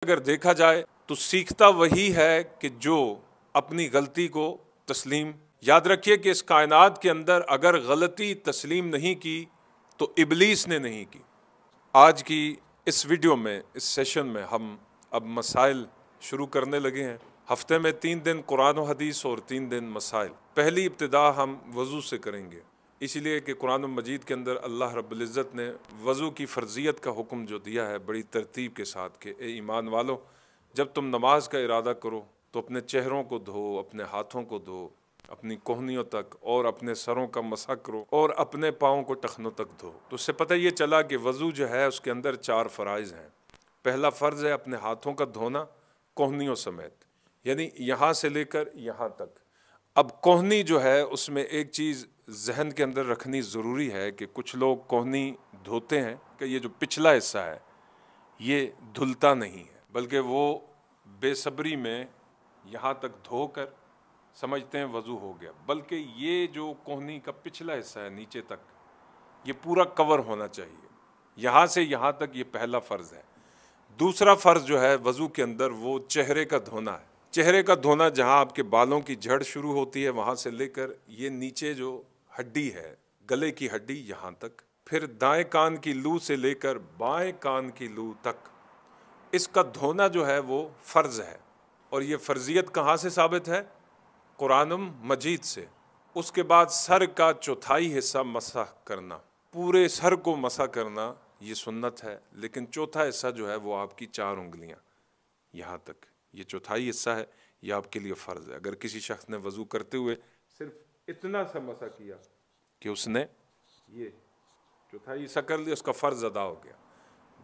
اگر دیکھا جائے تو سیکھتا وہی ہے کہ جو اپنی غلطی کو تسلیم. یاد رکھیے کہ اس کائنات کے اندر اگر غلطی تسلیم نہیں کی تو ابلیس نے نہیں کی. آج کی اس ویڈیو میں، اس سیشن میں ہم اب مسائل شروع کرنے لگے ہیں. ہفتے میں 3 دن قرآن و حدیث اور 3 دن مسائل. پہلی ابتدا ہم وضو سے کریں گے، اس لیے کہ قرآن مجید کے اندر اللہ رب العزت نے وضو کی فرضیت کا حکم جو دیا ہے بڑی ترتیب کے ساتھ کہ اے ایمان والو، جب تم نماز کا ارادہ کرو تو اپنے چہروں کو دھو، اپنے ہاتھوں کو دھو، اپنی کوہنیوں تک، اور اپنے سروں کا مسح کرو، اور اپنے پاؤں کو ٹخنوں تک دھو. تو اس سے پتہ یہ چلا کہ وضو جو ہے اس کے اندر 4 فرائض ہیں. پہلا فرض ہے اپنے ہاتھوں کا دھونا کوہنیوں سمیت، یعنی یہاں سے لے کر یہاں تک. اب کوہنی جو ہے اس میں ایک چیز ذہن کے اندر رکھنی ضروری ہے کہ کچھ لوگ کوہنی دھوتے ہیں کہ یہ جو پچھلا حصہ ہے یہ دھلتا نہیں ہے، بلکہ وہ بے صبری میں یہاں تک دھو کر سمجھتے ہیں وضو ہو گیا، بلکہ یہ جو کوہنی کا پچھلا حصہ ہے نیچے تک یہ پورا کور ہونا چاہیے. یہاں سے یہاں تک یہ پہلا فرض ہے. دوسرا فرض جو ہے وضو کے اندر وہ چہرے کا دھونا ہے. چہرے کا دھونا جہاں آپ کے بالوں کی جڑ شروع ہوتی ہے وہاں سے لے کر یہ نیچے جو ہڈی ہے گلے کی ہڈی یہاں تک، پھر دائیں کان کی لو سے لے کر بائیں کان کی لو تک، اس کا دھونا جو ہے وہ فرض ہے. اور یہ فرضیت کہاں سے ثابت ہے؟ قرآن مجید سے. اس کے بعد سر کا چوتھائی حصہ مسح کرنا، پورے سر کو مسح کرنا یہ سنت ہے، لیکن چوتھا حصہ جو ہے وہ آپ کی 4 انگلیاں یہاں تک، یہ چوتھائی حصہ ہے، یہ آپ کے لیے فرض ہے. اگر کسی شخص نے وضو کرتے ہوئے صرف اتنا سا مسح کیا کہ اس نے یہ چوتھائی حصہ کر لیا، اس کا فرض ادا ہو گیا.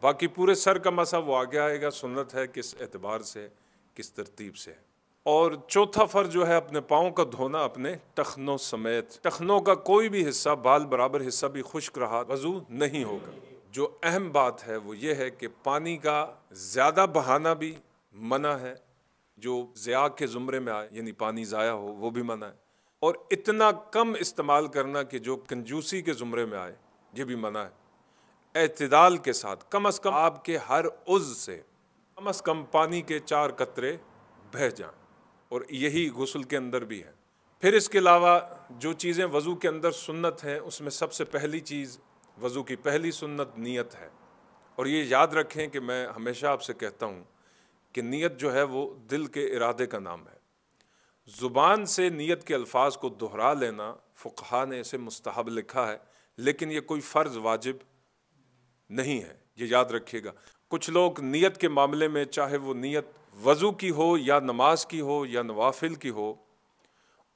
باقی پورے سر کا مسح وہ آگے آئے گا، سنت ہے کس اعتبار سے، کس ترتیب سے. اور چوتھا فرض جو ہے اپنے پاؤں کا دھونا اپنے ٹخنوں سمیت. ٹخنوں کا کوئی بھی حصہ، بال برابر حصہ بھی خشک رہا وضو نہیں ہوگا. جو اہم بات ہے وہ یہ ہے کہ پانی کا زیادہ بہانا بھی منع ہے، جو ضیاء کے زمرے میں آئے یعنی پانی ضائع ہو وہ بھی منع ہے، اور اتنا کم استعمال کرنا کہ جو کنجوسی کے زمرے میں آئے یہ بھی منع ہے. اعتدال کے ساتھ کم از کم آپ کے ہر عضو سے کم از کم پانی کے 4 قطرے بہہ جائیں، اور یہی غسل کے اندر بھی ہے. پھر اس کے علاوہ جو چیزیں وضو کے اندر سنت ہیں اس میں سب سے پہلی چیز، وضو کی پہلی سنت نیت ہے. اور یہ یاد رکھیں کہ میں ہمیشہ آپ سے کہتا ہوں کہ نیت جو ہے وہ دل کے ارادے کا نام ہے. زبان سے نیت کے الفاظ کو دہرا لینا فقہا نے اسے مستحب لکھا ہے، لیکن یہ کوئی فرض واجب نہیں ہے، یہ یاد رکھیے گا. کچھ لوگ نیت کے معاملے میں، چاہے وہ نیت وضو کی ہو یا نماز کی ہو یا نوافل کی ہو،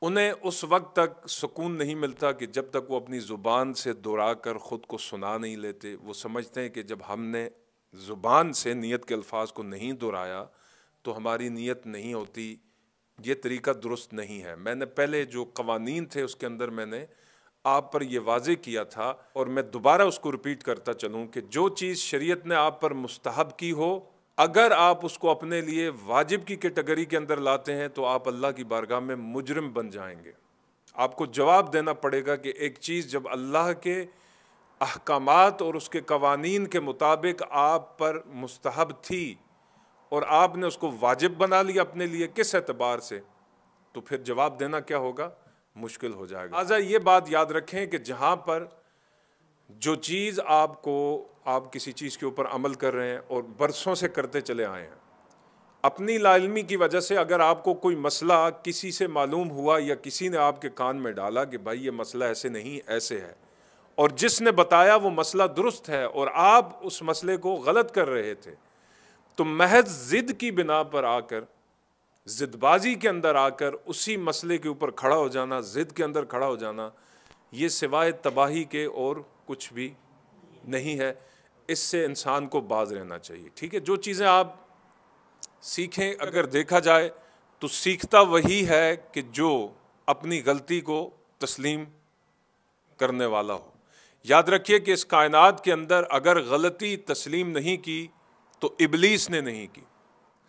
انہیں اس وقت تک سکون نہیں ملتا کہ جب تک وہ اپنی زبان سے دہرا کر خود کو سنا نہیں لیتے. وہ سمجھتے ہیں کہ جب ہم نے زبان سے نیت کے الفاظ کو نہیں دہرایا تو ہماری نیت نہیں ہوتی. یہ طریقہ درست نہیں ہے. میں نے پہلے جو قوانین تھے اس کے اندر میں نے آپ پر یہ واضح کیا تھا، اور میں دوبارہ اس کو ریپیٹ کرتا چلوں کہ جو چیز شریعت نے آپ پر مستحب کی ہو، اگر آپ اس کو اپنے لیے واجب کی کیٹیگری کے اندر لاتے ہیں تو آپ اللہ کی بارگاہ میں مجرم بن جائیں گے. آپ کو جواب دینا پڑے گا کہ ایک چیز جب اللہ کے احکامات اور اس کے قوانین کے مطابق آپ پر مستحب تھی اور آپ نے اس کو واجب بنا لیا اپنے لیے، کس اعتبار سے، تو پھر جواب دینا کیا ہوگا؟ مشکل ہو جائے گا. لہٰذا یہ بات یاد رکھیں کہ جہاں پر جو چیز آپ کسی چیز کے اوپر عمل کر رہے ہیں اور برسوں سے کرتے چلے آئے ہیں، اپنی لا علمی کی وجہ سے اگر آپ کو کوئی مسئلہ کسی سے معلوم ہوا یا کسی نے آپ کے کان میں ڈالا کہ بھائی یہ مسئلہ ایسے نہیں ایسے ہے، اور جس نے بتایا وہ مسئلہ درست ہے اور آپ اس مسئلے کو غلط کر رہے تھے، تو محض ضد کی بنا پر آ کر، ضد بازی کے اندر آ کر اسی مسئلے کے اوپر کھڑا ہو جانا، ضد کے اندر کھڑا ہو جانا، یہ سوائے تباہی کے اور کچھ بھی نہیں ہے. اس سے انسان کو باز رہنا چاہیے. ٹھیک ہے، جو چیزیں آپ سیکھیں، اگر دیکھا جائے تو سیکھتا وہی ہے کہ جو اپنی غلطی کو تسلیم کرنے والا ہو. یاد رکھیے کہ اس کائنات کے اندر اگر غلطی تسلیم نہیں کی تو ابلیس نے نہیں کی.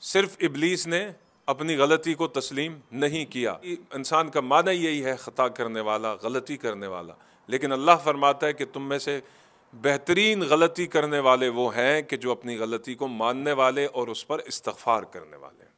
صرف ابلیس نے اپنی غلطی کو تسلیم نہیں کیا. انسان کا معنی یہی ہے، خطا کرنے والا، غلطی کرنے والا. لیکن اللہ فرماتا ہے کہ تم میں سے بہترین غلطی کرنے والے وہ ہیں کہ جو اپنی غلطی کو ماننے والے اور اس پر استغفار کرنے والے ہیں۔